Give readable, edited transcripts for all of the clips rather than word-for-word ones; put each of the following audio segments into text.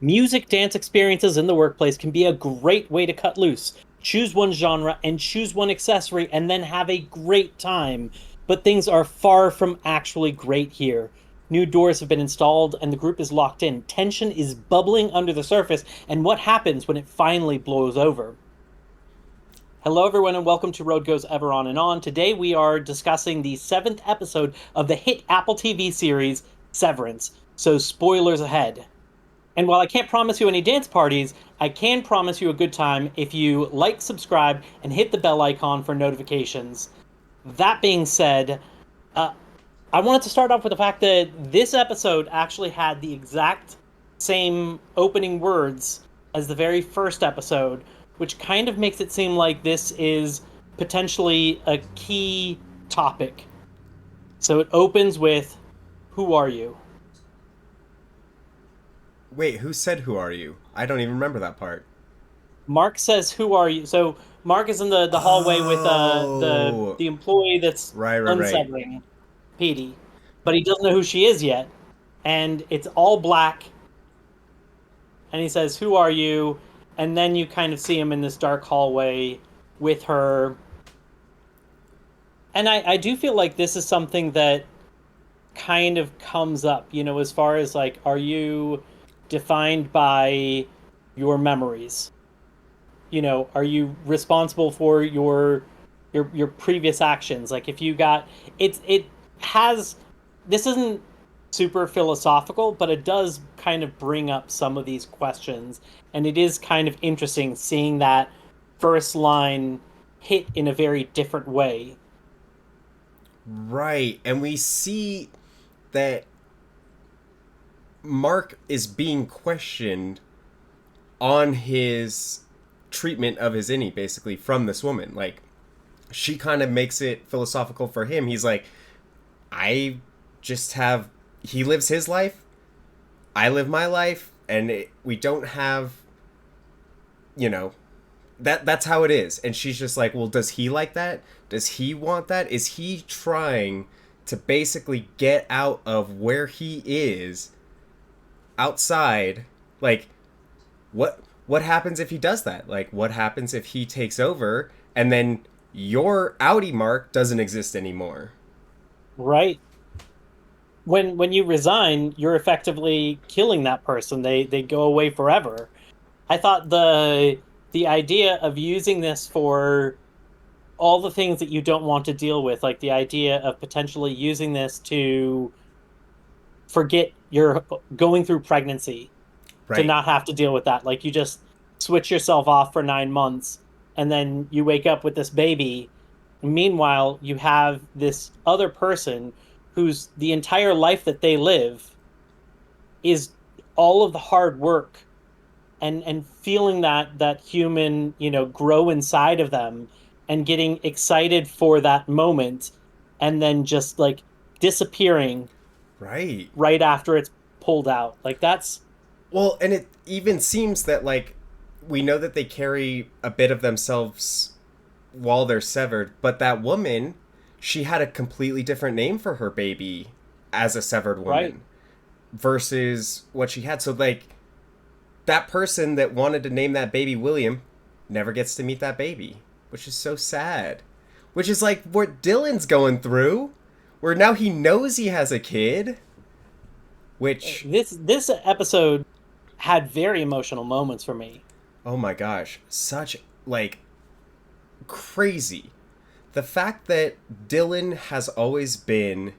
Music dance experiences in the workplace can be a great way to cut loose. Choose one genre and choose one accessory and then have a great time. But things are far from actually great here. New doors have been installed and the group is locked in. Tension is bubbling under the surface, and what happens when it finally blows over? Hello, everyone, and welcome to Road Goes Ever On and On. Today we are discussing the seventh episode of the hit Apple TV series, Severance. So, spoilers ahead. And while I can't promise you any dance parties, I can promise you a good time if you like, subscribe, and hit the bell icon for notifications. That being said, uh, I wanted to start off with the fact that this episode actually had the exact same opening words as the very first episode, which kind of makes it seem like this is potentially a key topic. So it opens with, "Who are you?" Wait, who said who are you? I don't even remember that part. Mark says, "Who are you?" So Mark is in the hallway with the Oh, the employee that's right. unsevering Petey, but he doesn't know who she is yet, and it's all black. And he says, "Who are you?" And then you kind of see him in this dark hallway with her. And I do feel like this is something that kind of comes up, as far as like, are you defined by your memories? Are you responsible for your previous actions? Like if you got it has this isn't super philosophical, but it does kind of bring up some of these questions, and it is kind of interesting seeing that first line hit in a very different way. Right. And we see that Mark is being questioned on his treatment of his innie, basically, from this woman. Like, she kind of makes it philosophical for him. He's like, I just have. He lives his life, I live my life, and we don't have, you know, that's how it is. And she's just like, well, does he like that? Does he want that? Is he trying to basically get out of where he is outside? Like, what happens if he does that? Like, what happens if he takes over and then your outie mark doesn't exist anymore? Right. When you resign, you're effectively killing that person. They go away forever. I thought the idea of using this for all the things that you don't want to deal with, like the idea of potentially using this to forget you're going through pregnancy, to Right. not have to deal with that. Like you just switch yourself off for 9 months and then you wake up with this baby. Meanwhile, you have this other person whose the entire life that they live is all of the hard work and feeling that human, grow inside of them and getting excited for that moment and then just like disappearing Right. right after it's pulled out. Like that's Well, and it even seems that, like, we know that they carry a bit of themselves while they're severed, but that woman, she had a completely different name for her baby as a severed right. woman versus what she had. So, like, that person that wanted to name that baby William never gets to meet that baby, which is so sad. Which is like what Dylan's going through, where now he knows he has a kid, which, This episode had very emotional moments for me. oh my gosh, such, like, crazy. The fact that Dylan has always been,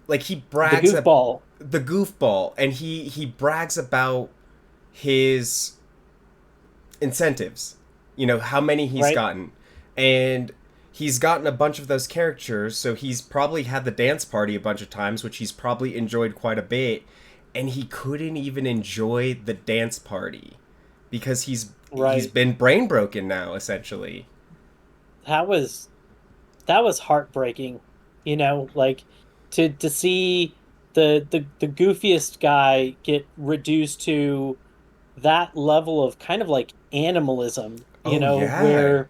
like, he The brags at goofball, the goofball, and he brags about his incentives, how many he's right? gotten, and he's gotten a bunch of those characters, so he's probably had the dance party a bunch of times, which he's probably enjoyed quite a bit, and he couldn't even enjoy the dance party because he's Right. been brain broken now, essentially. That was that was heartbreaking. Like to see the goofiest guy get reduced to that level of kind of like animalism, Oh yeah. where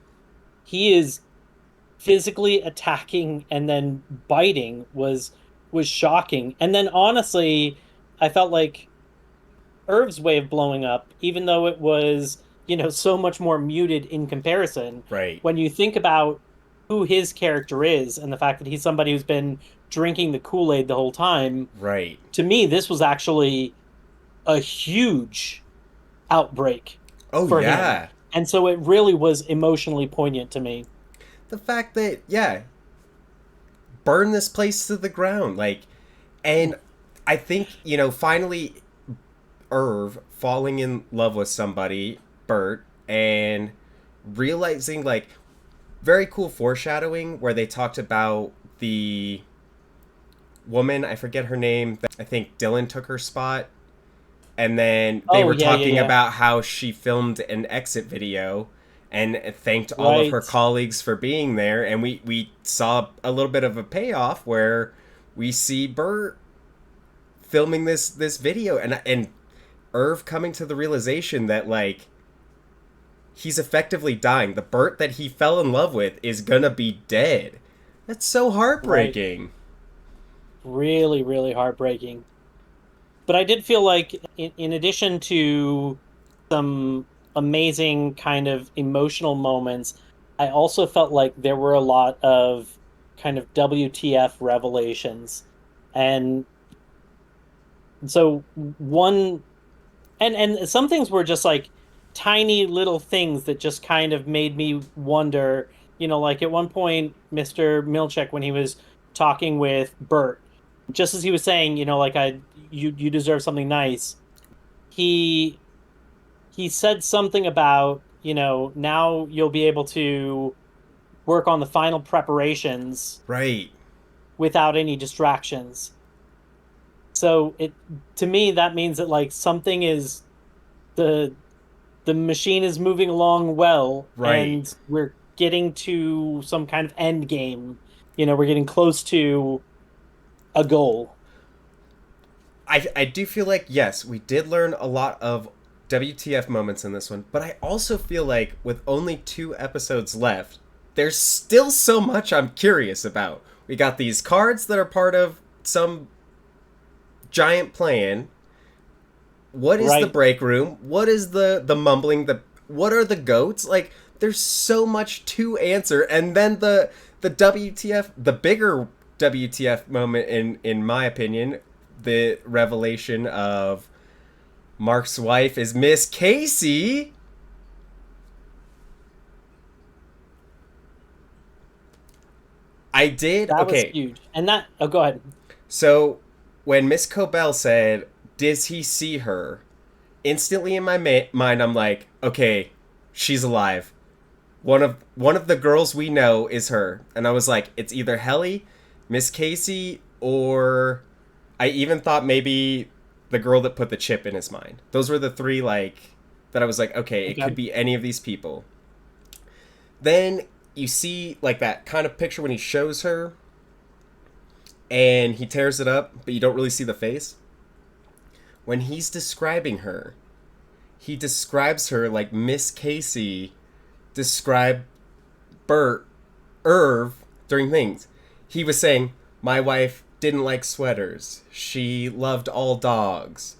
he is physically attacking and then biting was shocking. And then honestly, I felt like Irv's way of blowing up, even though it was, so much more muted in comparison. Right. When you think about who his character is and the fact that he's somebody who's been drinking the Kool-Aid the whole time, Right. to me, this was actually a huge outbreak Oh, for him. yeah. And so it really was emotionally poignant to me. The fact that, yeah, burn this place to the ground. Like, and I think, finally, Irv falling in love with somebody, Burt, and realizing, like, very cool foreshadowing where they talked about the woman, I forget her name, I think Dylan took her spot. And then they Oh, were yeah, yeah, talking yeah. about how she filmed an exit video and thanked all of her Right. colleagues for being there. And we saw a little bit of a payoff where we see Burt filming this video and Irv coming to the realization that, like, he's effectively dying. The Burt that he fell in love with is gonna be dead. That's so Right. heartbreaking. Really, really heartbreaking. But I did feel like, in addition to some amazing kind of emotional moments, I also felt like there were a lot of kind of WTF revelations. And so one and some things were just like tiny little things that just kind of made me wonder, like at one point, Mr. Milcheck, when he was talking with Burt, just as he was saying, like you deserve something nice, he he said something about, now you'll be able to work on the final preparations Right. without any distractions. So it to me that means that like something is the the machine is moving along well Right. and we're getting to some kind of end game. We're getting close to a goal. I do feel like, yes, we did learn a lot of WTF moments in this one, but I also feel like with only 2 episodes left, there's still so much I'm curious about. We got these cards that are part of some giant plan. What is the Right. break room? What is the mumbling? What are the goats? Like, there's so much to answer, and then the WTF, the bigger WTF moment in my opinion, the revelation of Mark's wife is Miss Casey. I did That was okay. huge. And that oh go ahead. So when Miss Cobell said, "Does he see her?" Instantly in my mind, I'm like, "Okay, she's alive. One of the girls we know is her." And I was like, "It's either Helly, Miss Casey, or I even thought maybe the girl that put the chip in his mind." Those were the three, like, that I was like, "Okay, it could Okay. be any of these people." Then you see like that kind of picture when he shows her and he tears it up, but you don't really see the face. When he's describing her, he describes her like Miss Casey described Burt, Irv during things. He was saying, "My wife didn't like sweaters. She loved all dogs."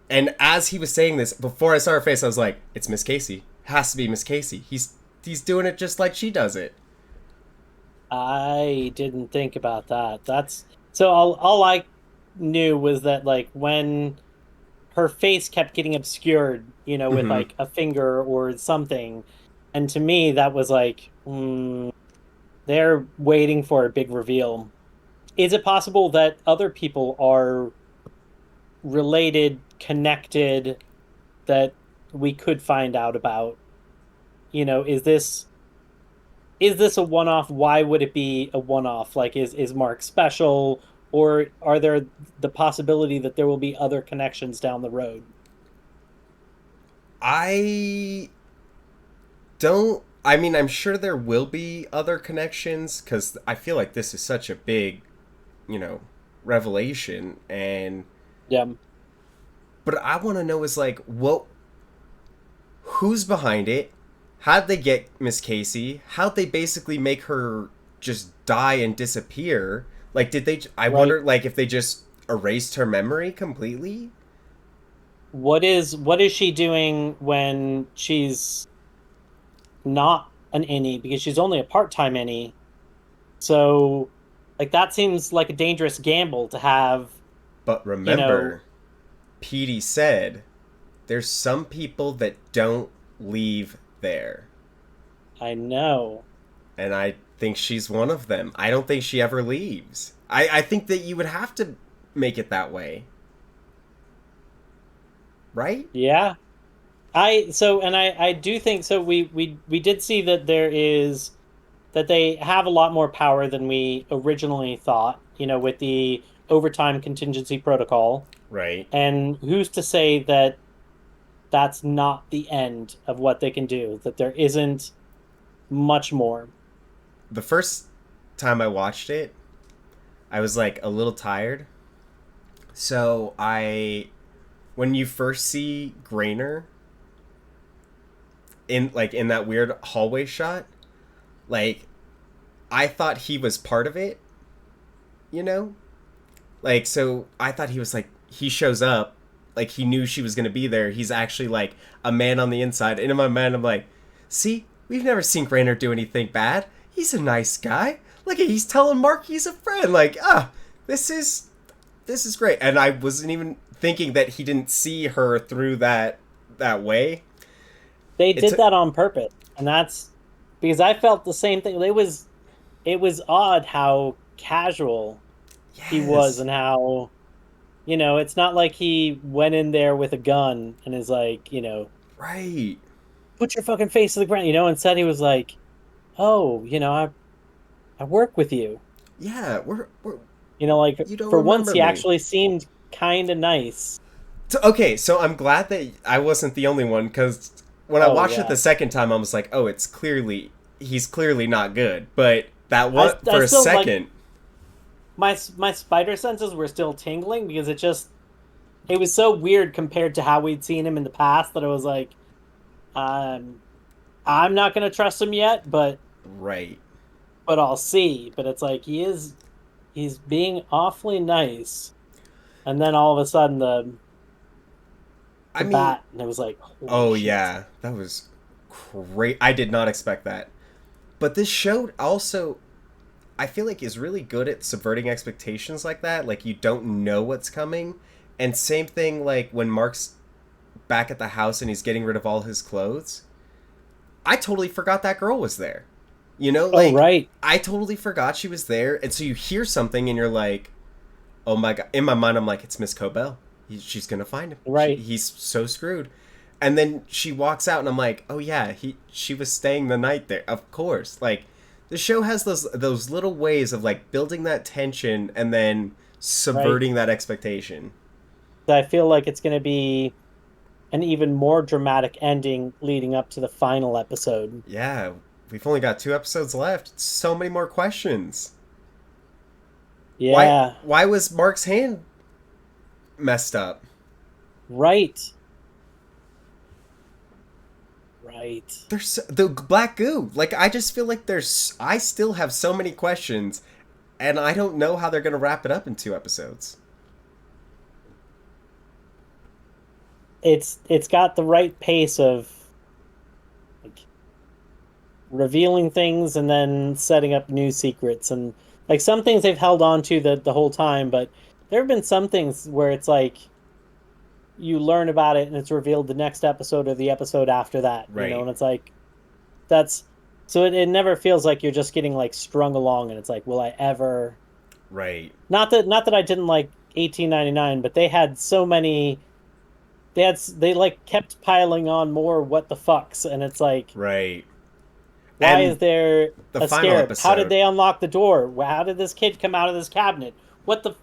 And as he was saying this, before I saw her face, I was like, "It's Miss Casey. Has to be Miss Casey. He's doing it just like she does it." I didn't think about that. That's so all I knew was that like when her face kept getting obscured, with Mm-hmm. like a finger or something. And to me, that was like, they're waiting for a big reveal. Is it possible that other people are related, connected, that we could find out about? Is this a one-off? Why would it be a one-off? Like, is Mark special, or are there the possibility that there will be other connections down the road? I don't. I mean, I'm sure there will be other connections because I feel like this is such a big, you know, revelation. And Yeah. but I want to know is like what, who's behind it? How'd they get Miss Casey? How'd they basically make her just die and disappear? Like, did they? I Right. wonder, like, if they just erased her memory completely. what is she doing when she's not an innie, because she's only a part-time innie. So like that seems like a dangerous gamble to have, But you know. remember, Petey said there's some people that don't leave there. I know. And I think she's one of them. I don't think she ever leaves. I think that you would have to make it that way. Right? Yeah. I do think so. We did see that that they have a lot more power than we originally thought, with the overtime contingency protocol. Right. And who's to say that that's not the end of what they can do, that there isn't much more. The first time I watched it, I was like a little tired. So when you first see Graner in that weird hallway shot, like I thought he was part of it, you know? Like, so I thought he was like, he shows up, like he knew she was gonna be there. He's actually like a man on the inside. And in my mind, I'm like, see, we've never seen Grainer do anything bad. He's a nice guy. Look at, he's telling Mark he's a friend. Like, this is great. And I wasn't even thinking that he didn't see her through that way. They It's did that on purpose, and that's because I felt the same thing. It was odd how casual he was, yes, and how, it's not like he went in there with a gun and is like, right. put your fucking face to the ground, instead he was like, oh, I work with you. Yeah, we're Like you don't for once remember he me. actually seemed kind of nice. So, okay, so I'm glad that I wasn't the only one, because when I Oh watched it yeah. the second time, I was like, oh, he's clearly not good. But that I one I for a still like second, my spider senses were still tingling because it was so weird compared to how we'd seen him in the past that it was like, um, I'm not gonna trust him yet, right? but I'll see. But it's like he's being awfully nice, and then all of a sudden I the mean, bat, and it was like, holy oh shit. yeah, that was great. I did not expect that. But this show also, I feel like, is really good at subverting expectations like that. Like you don't know what's coming, and same thing like when Mark's back at the house and he's getting rid of all his clothes. I totally forgot that girl was there. You know, Oh like right, I totally forgot she was there, and so you hear something and you're like, "Oh my god!" In my mind, I'm like, "It's Miss Cobell. She's gonna find him. right, He's so screwed." And then she walks out, and I'm like, "Oh yeah, she was staying the night there. Of course." Like the show has those little ways of like building that tension and then right. subverting that expectation. I feel like it's gonna be an even more dramatic ending leading up to the final episode. Yeah, we've only got 2 episodes left. So many more questions. Why Yeah, why was Mark's hand messed up? right, right. There's the black goo. Like I just feel like I still have so many questions, and I don't know how they're gonna wrap it up in 2 episodes. It's got the right pace of like revealing things and then setting up new secrets, and like some things they've held on to the whole time, but there have been some things where it's like you learn about it and it's revealed the next episode or the episode after that, Right, and it's like that's so it never feels like you're just getting like strung along, and it's like, will I ever, right, not that I didn't like 1899, but they had so many, they like kept piling on more what the fucks, and it's like, right. why is And there the a final scarab? How did episode, they unlock the door? How did this kid come out of this cabinet? What the?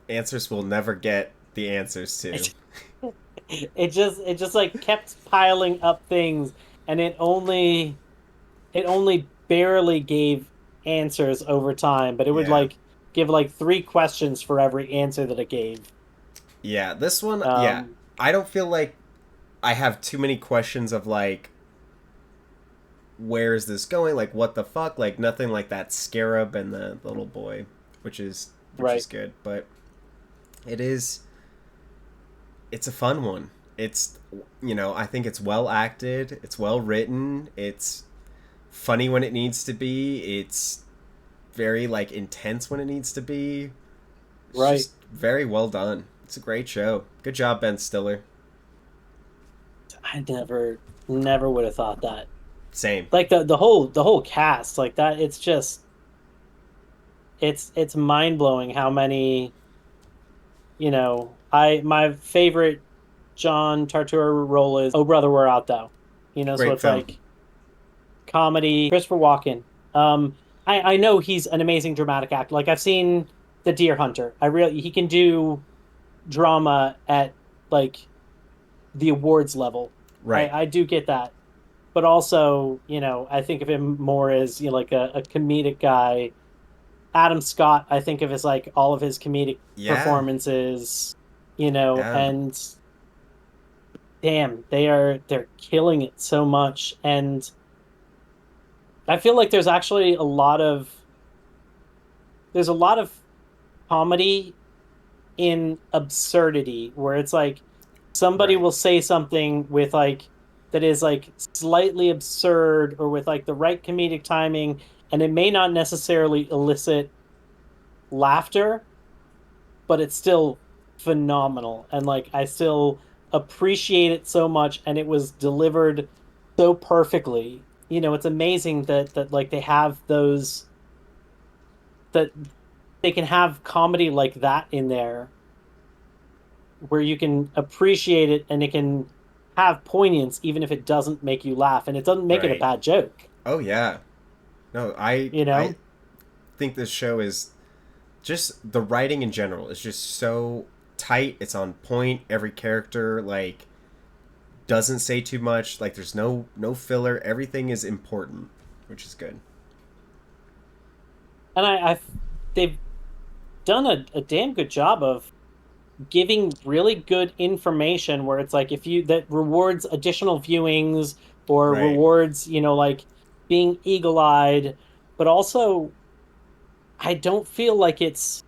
answers we'll never get the answers to. It just like kept piling up things, and it only barely gave answers over time, but it would Yeah. like give like three questions for every answer that it gave. Yeah, this one, yeah. Um, I don't feel like I have too many questions of like where is this going? Like what the fuck? Like nothing like that scarab and the little boy, which is right. good, but it is it's a fun one. It's, I think it's well acted, it's well written, it's funny when it needs to be, it's very like intense when it needs to be. It's Right. just very well done. It's a great show. Good job, Ben Stiller. I never would have thought that. Same. Like the whole cast, like that, it's just it's mind blowing how many, my favorite John Turturro role is Oh Brother Where Art Thou? So Great it's film. like comedy. Christopher Walken. I know he's an amazing dramatic actor. Like I've seen The Deer Hunter. He can do drama at like the awards level. Right. I do get that. But also, I think of him more as, like a comedic guy. Adam Scott, I think of as like all of his comedic Yeah. performances, Yeah. and damn, they're killing it so much. And I feel like there's a lot of comedy in absurdity where it's like somebody Right. will say something with like that is like slightly absurd or with like the right comedic timing, and it may not necessarily elicit laughter, but it's still phenomenal. And like I still appreciate it so much, and it was delivered so perfectly. It's amazing that like they have those that they can have comedy like that in there where you can appreciate it and it can have poignance even if it doesn't make you laugh and it doesn't make it a Right. bad joke, Oh yeah. No, I you I know? think this show is just the writing in general is just so tight. It's on point. Every character like doesn't say too much. Like there's no filler. Everything is important, which is good. And they've done a damn good job of giving really good information where it's like if you that rewards additional viewings or Right. rewards, like being eagle-eyed, but also I don't feel like it's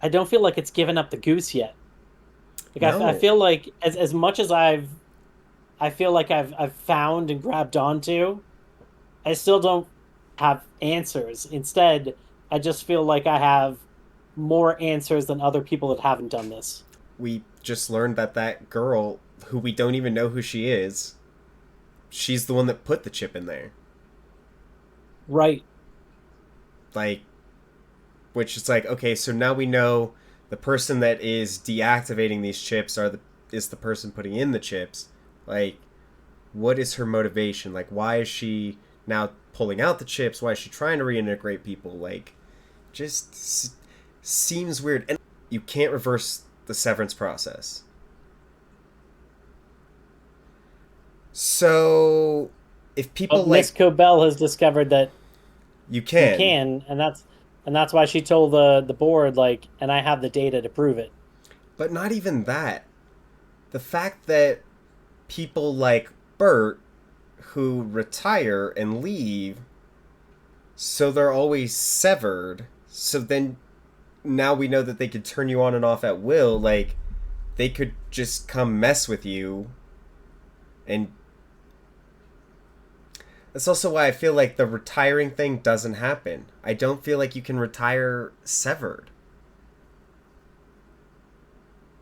I don't feel like it's given up the goose yet. Like I No, feel like as much as I feel like I've found and grabbed onto, I still don't have answers. Instead, I just feel like I have more answers than other people that haven't done this. we just learned that that girl who we don't even know who she is, she's the one that put the chip in there. Right. Like, which is like, okay, so now we know the person that is deactivating these chips is the person putting in the chips. Like, what is her motivation? Like, why is she now pulling out the chips? Why is she trying to reintegrate people? Like, just seems weird. And you can't reverse the severance process. So, if people But Miss like Cobell has discovered that you you can, can, and that's why she told the board like, and I have the data to prove it. but not even that. The fact that people like Burt who retire and leave, so they're always severed. So then now we know that they could turn you on and off at will. Like they could just come mess with you, and that's also why I feel like the retiring thing doesn't happen. I don't feel like you can retire severed.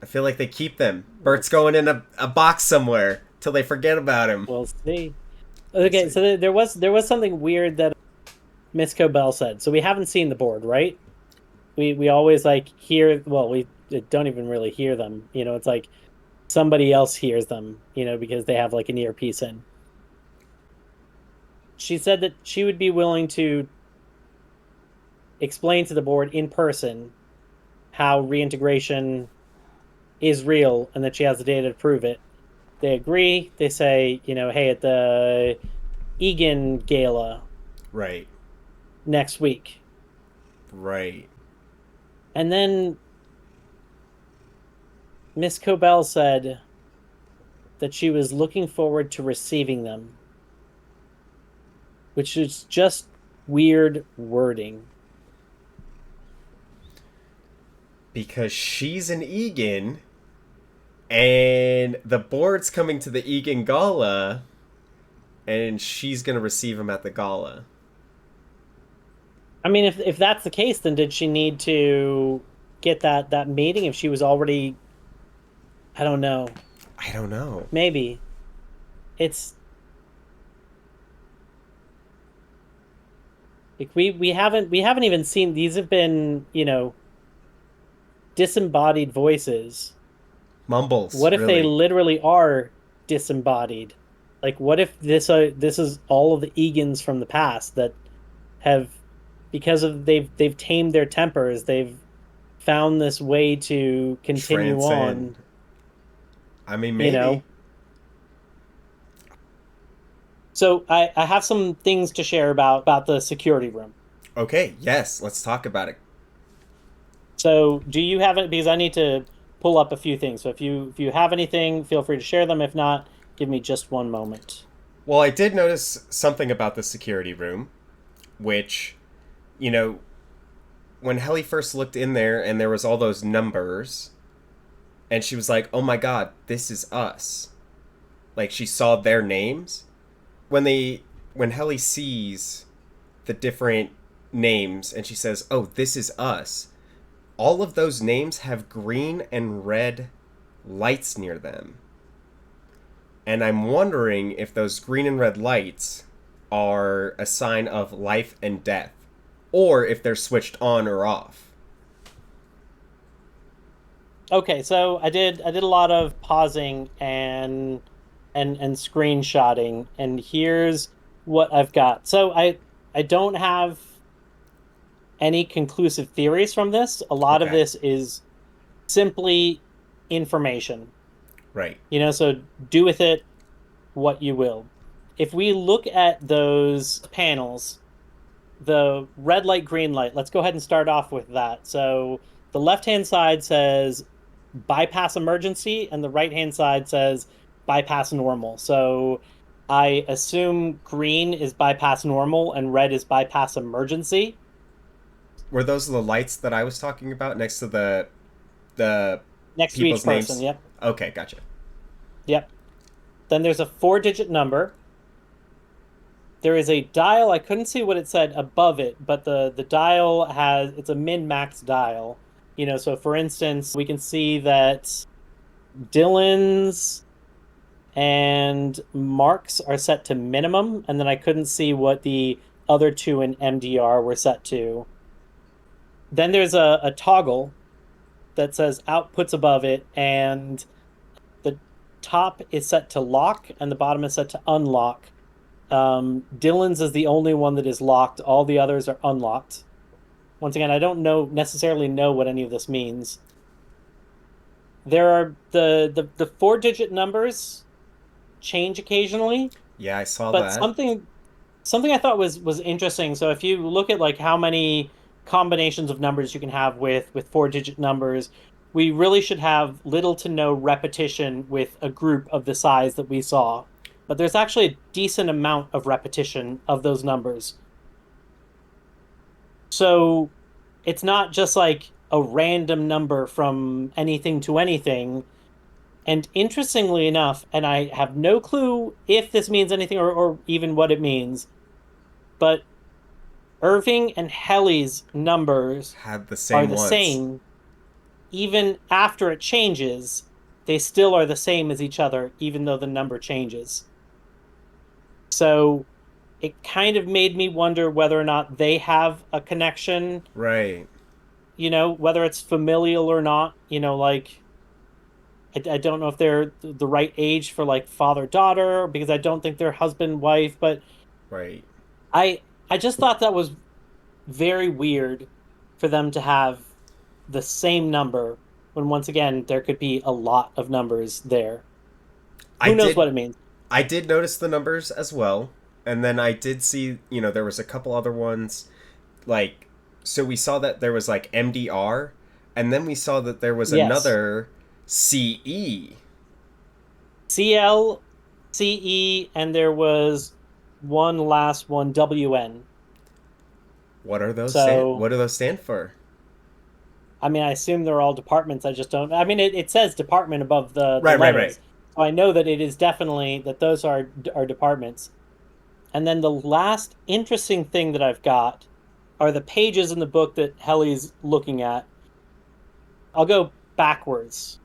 I feel like they keep them. We'll Bert's going in a box somewhere till they forget about him. we'll see. We'll Okay, see. so there was something weird that Miss Cobell said. So we haven't seen the board, right? We always like hear. Well, we don't even really hear them. It's like somebody else hears them. Because they have like an earpiece in. She said that she would be willing to explain to the board in person how reintegration is real and that she has the data to prove it. They agree. They say, hey, at the Egan Gala Right. next week. Right. And then Miss Cobell said that she was looking forward to receiving them, which is just weird wording. Because she's an Egan And the board's coming to the Egan Gala, and she's going to receive him at the gala. I mean, if that's the case, then did she need to get that meeting if she was already? I don't know. I don't know. Maybe it's like we haven't even seen these have been, disembodied voices. Mumbles, What if they really. literally are disembodied? Like, what if this is all of the Egans from the past that have, because of they've tamed their tempers, they've found this way to continue Transcend. on, I mean, you maybe. know. So I have some things to share about the security room. Okay, yes, let's talk about it. So do you have it? Because I need to pull up a few things. So if you have anything, feel free to share them. If not, give me just one moment. Well, I did notice something about the security room, which, you know, when Helly first looked in there and there was all those numbers, and she was like, "Oh my god, this is us." Like she saw their names. When Helly sees the different names and she says, "Oh, this is us." All of those names have green and red lights near them. And I'm wondering if those green and red lights are a sign of life and death, or if they're switched on or off. Okay, so I did a lot of pausing and screenshotting, and here's what I've got. So I don't have any conclusive theories from this. A lot of Okay, this is simply information. right. So do with it what you will. If we look at those panels, the red light, green light, let's go ahead and start off with that. So the left-hand side says bypass emergency, and the right-hand side says bypass normal. So I assume green is bypass normal and red is bypass emergency. Were those the lights that I was talking about next to the Next to each people's person. names? Yep. Okay, gotcha. Yep. Then there's a four-digit number. There is a dial. I couldn't see what it said above it, but the dial it's a min-max dial. So for instance, we can see that Dylan's and Mark's are set to minimum, and then I couldn't see what the other two in MDR were set to. Then there's a toggle that says outputs above it, and the top is set to lock and the bottom is set to unlock. Dylan's is the only one that is locked. All the others are unlocked. Once again, I don't necessarily know what any of this means. There are the four-digit numbers change occasionally, Yeah, I saw but that. something I thought was interesting. So if you look at like how many combinations of numbers you can have with four-digit numbers, we really should have little to no repetition with a group of the size that we saw. But there's actually a decent amount of repetition of those numbers. So it's not just like a random number from anything to anything. And interestingly enough, and I have no clue if this means anything or even what it means, but Irving and Helly's numbers Had the are same the ones. same. Even after it changes, they still are the same as each other, even though the number changes. So it kind of made me wonder whether or not they have a connection, Right. whether it's familial or not. Like I don't know if they're the right age for like father daughter, because I don't think they're husband wife, but Right. I just thought that was very weird for them to have the same number when once again there could be a lot of numbers there. I Who knows did what it means? I did notice the numbers as well. And then I did see, there was a couple other ones like so we saw that there was like MDR and then we saw that there was Yes. another CE. CL, CE, and there was one last one, WN. What are those stand So what do those stand for? I mean, I assume they're all departments. I just don't. I mean, it says department above the Right, right, right. letters, so I know that it is definitely that those are departments. And then the last interesting thing that I've got are the pages in the book that Helly's looking at. I'll go backwards.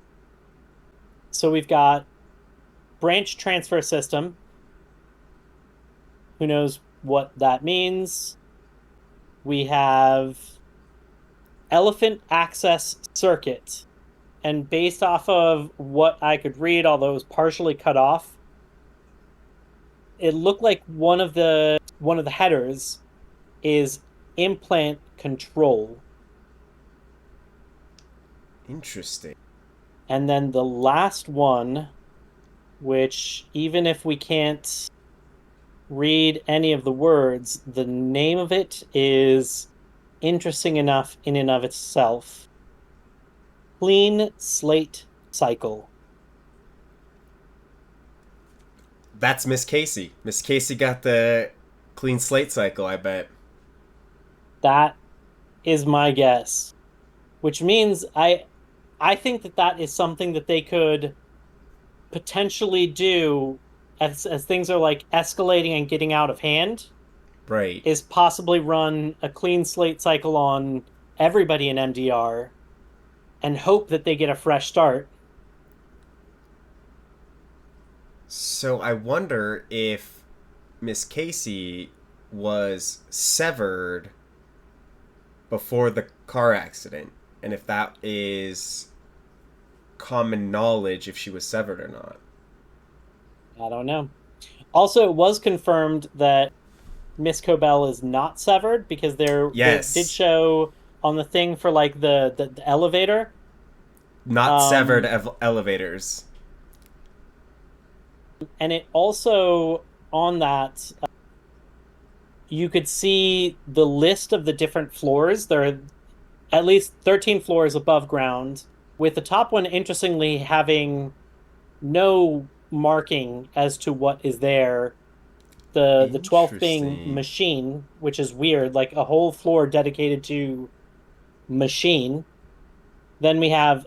So we've got branch transfer system. Who knows what that means? We have elephant access circuit. And based off of what I could read, although it was partially cut off, it looked like one of the headers is implant control. Interesting. And then the last one, which even if we can't read any of the words, the name of it is interesting enough in and of itself. Clean slate cycle. That's Miss Casey. Miss Casey got the clean slate cycle, I bet. That is my guess, which means I think that that is something that they could potentially do as things are like escalating and getting out of hand, Right. is possibly run a clean slate cycle on everybody in MDR and hope that they get a fresh start. So I wonder if Miss Casey was severed before the car accident, and if that is common knowledge if she was severed or not. I don't know. Also, it was confirmed that Miss Cobell is not severed because they did Yes. show on the thing for like the elevator. Not severed Um, elevators. and it also on that you could see the list of the different floors. There are at least 13 floors above ground, with the top one interestingly having no marking as to what is there. The 12th being Interesting. machine, which is weird, like a whole floor dedicated to machine. Then we have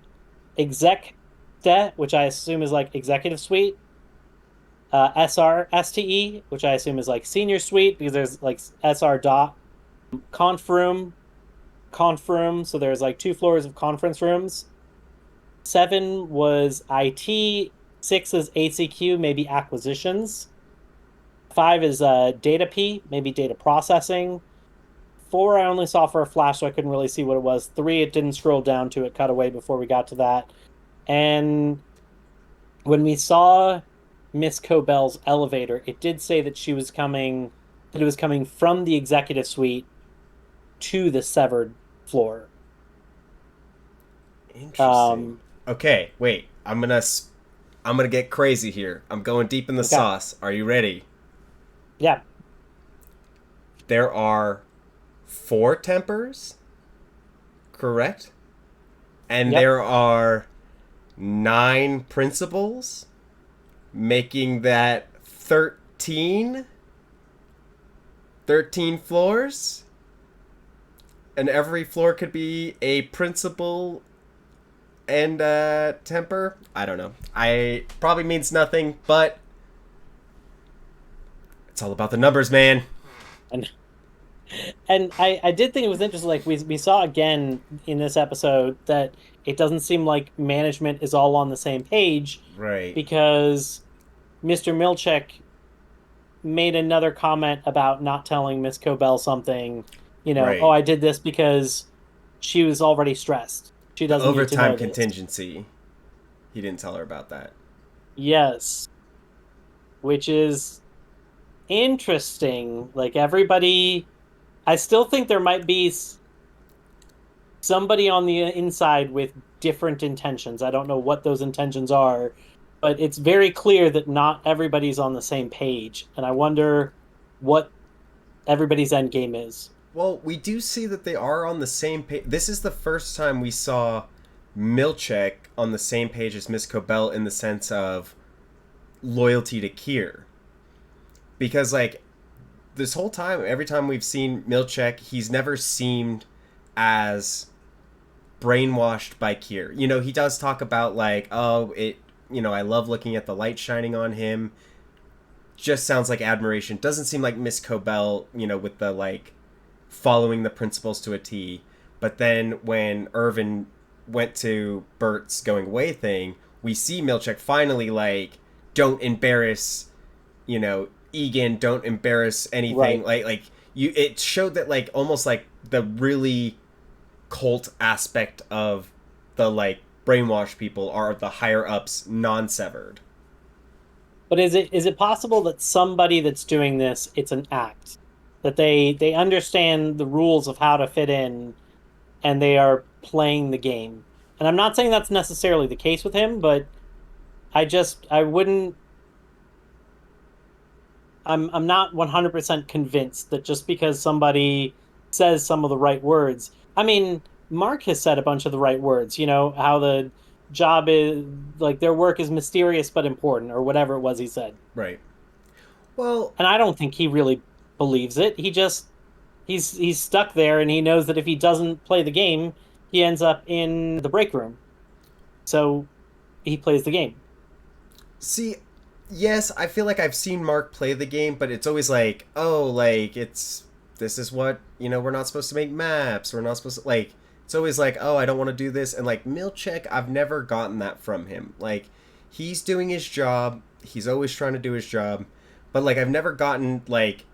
exec which I assume is like executive suite. SRSTE, which I assume is like senior suite because there's like SR dot. Conf room, so there's like two floors of conference rooms. 7 was IT, 6 is ACQ, maybe acquisitions. 5 is data P, maybe data processing. 4 I only saw for a flash, so I couldn't really see what it was. 3 it didn't scroll down to, it cut away before we got to that. And when we saw Miss Cobell's elevator, it did say that it was coming from the executive suite to the severed floor. Interesting. Um, Okay, wait. I'm gonna get crazy here. I'm going deep in the okay. sauce. Are you ready? Yeah. There are 4 tempers, correct? And Yep. there are 9 principals, making that 13. 13 floors. And every floor could be a principal and temper. I don't know. I probably means nothing, but it's all about the numbers, man. And I did think it was interesting. Like we saw again in this episode that it doesn't seem like management is all on the same page Right. because Mr. Milcheck made another comment about not telling Miss Cobell something. Oh, Right. I did this because she was already stressed. She The doesn't need to overtime know this. contingency. He didn't tell her about that. Yes, which is interesting. Like everybody, I still think there might be somebody on the inside with different intentions. I don't know what those intentions are, but it's very clear that not everybody's on the same page. And I wonder what everybody's end game is. Well, we do see that they are on the same page. This is the first time we saw Milcheck on the same page as Miss Cobell in the sense of loyalty to Kier. Because, like, this whole time, every time we've seen Milcheck, he's never seemed as brainwashed by Kier. You know, he does talk about like, oh, I love looking at the light shining on him. Just sounds like admiration. Doesn't seem like Miss Cobell, with the like following the principles to a T. But then when Irvin went to Burt's going away thing, we see Milcheck finally like, don't embarrass, Egan, don't embarrass anything. Right. It showed that like almost like the really cult aspect of the like brainwash people are the higher ups non-severed. But is it possible that somebody that's doing this, it's an act, that they understand the rules of how to fit in, and they are playing the game? And I'm not saying that's necessarily the case with him, but I wouldn't. I'm not 100% convinced that just because somebody says some of the right words. I mean, Mark has said a bunch of the right words. How the job is, like, their work is mysterious but important, or whatever it was he said. Right. Well, And I don't think he really believes it. He's stuck there, and he knows that if he doesn't play the game, he ends up in the break room. So he plays the game. see, yes, I feel like I've seen Mark play the game, but it's always like, oh, like this is what, we're not supposed to make maps. We're not supposed to like it's always like, oh, I don't want to do this. And like Milcheck, I've never gotten that from him. Like he's doing his job. He's always trying to do his job. But like I've never gotten like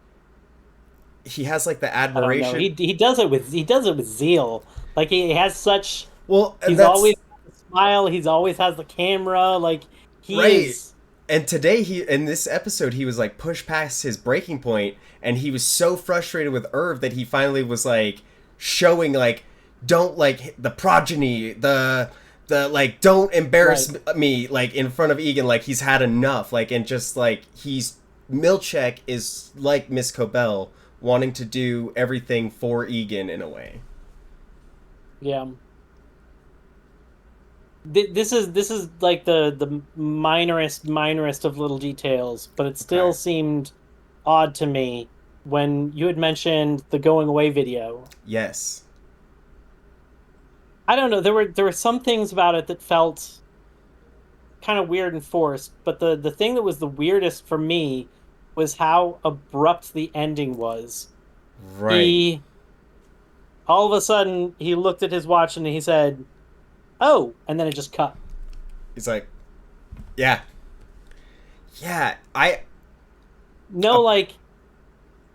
he has like the I don't know. admiration. He does it with zeal. Like he has such. Well, and He's that's always got the smile. He's always has the camera. Like he right. is. And today in this episode he was like pushed past his breaking point, and he was so frustrated with Irv that he finally was like showing like, don't like the progeny, the like, don't embarrass Right. me like in front of Egan, like he's had enough, like, and just like Milcheck is like Miss Cobell wanting to do everything for Egan in a way. Yeah. This is like the minorest of little details, but it still Okay. seemed odd to me when you had mentioned the going away video. Yes. I don't know. There were some things about it that felt kind of weird and forced, but the thing that was the weirdest for me was how abrupt the ending was. Right. He All of a sudden he looked at his watch and he said, "Oh," and then it just cut. He's like, yeah. Yeah. I No, like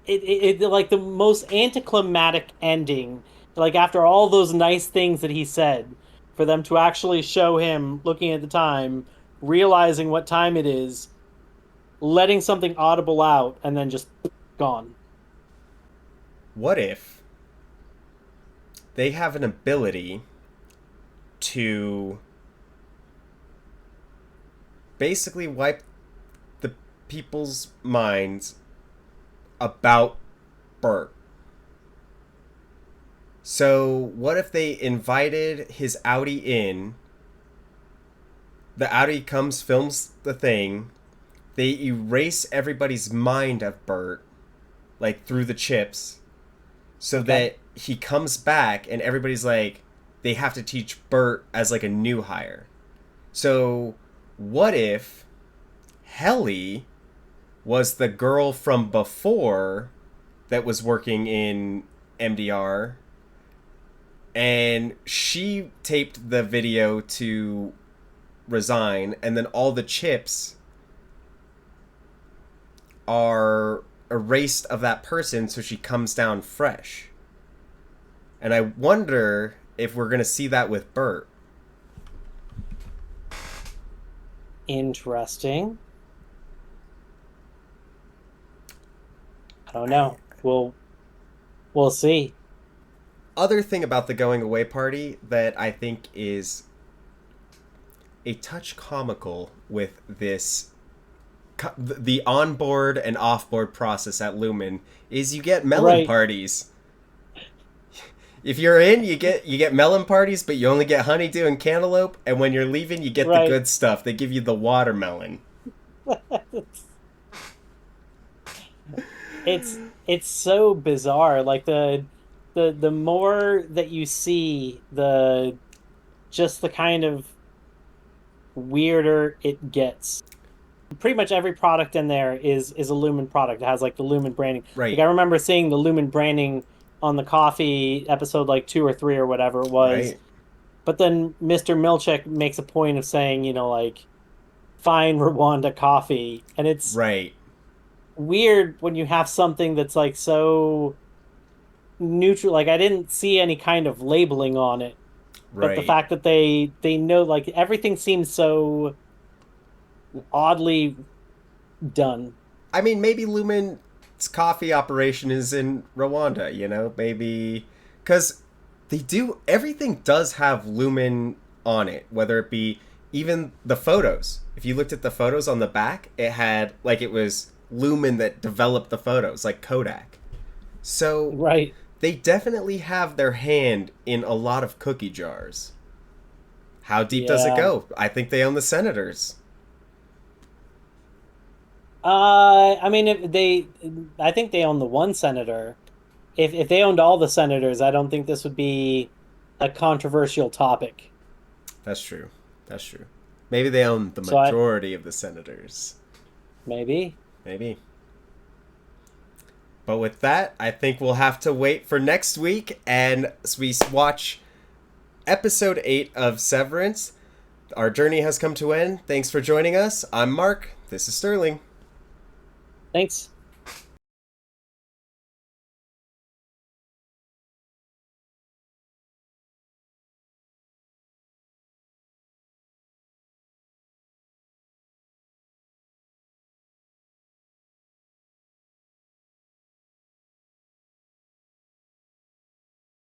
like the most anticlimactic ending. Like after all those nice things that he said, for them to actually show him looking at the time, realizing what time it is, letting something audible out, and then just gone. what if they have an ability to basically wipe the people's minds about Burt? So, what if they invited his outie in? The outie comes, films the thing. They erase everybody's mind of Burt, like through the chips, so Okay. that he comes back and everybody's like, they have to teach Burt as like a new hire. So, what if Helly was the girl from before that was working in MDR, and she taped the video to resign, and then all the chips are erased of that person so she comes down fresh? And I wonder if we're going to see that with Burt. Interesting. I don't know. We'll see. Other thing about the going away party that I think is a touch comical with this the onboard and offboard process at Lumen is you get melon Right. parties. If you're in, you get melon parties, but you only get honeydew and cantaloupe, and when you're leaving, you get the Right. good stuff. They give you the watermelon. it's it's so bizarre. Like the more that you see, the just the kind of weirder it gets. Pretty much every product in there is a Lumen product. It has like the Lumen branding. Like Right. I remember seeing the Lumen branding on the coffee episode like 2 or 3 or whatever it was. Right. But then Mr. Milcheck makes a point of saying, like fine Rwanda coffee. And it's Right. weird when you have something that's like so neutral. Like I didn't see any kind of labeling on it, but the Right. fact that they know, like everything seems so oddly done. I mean, maybe Lumen's coffee operation is in Rwanda, Maybe. Because everything does have Lumen on it, whether it be even the photos. If you looked at the photos on the back, it had, like, it was Lumen that developed the photos, like Kodak. So Right. they definitely have their hand in a lot of cookie jars. How deep does it Yeah. go? I think they own the Senators. I mean, I think they own the one senator. If they owned all the senators, I don't think this would be a controversial topic. That's true. That's true. Maybe they own the So I majority of the Senators. maybe. Maybe. But with that, I think we'll have to wait for next week and we watch episode 8 of Severance. Our journey has come to an end. Thanks for joining us. I'm Mark. This is Sterling. Thanks.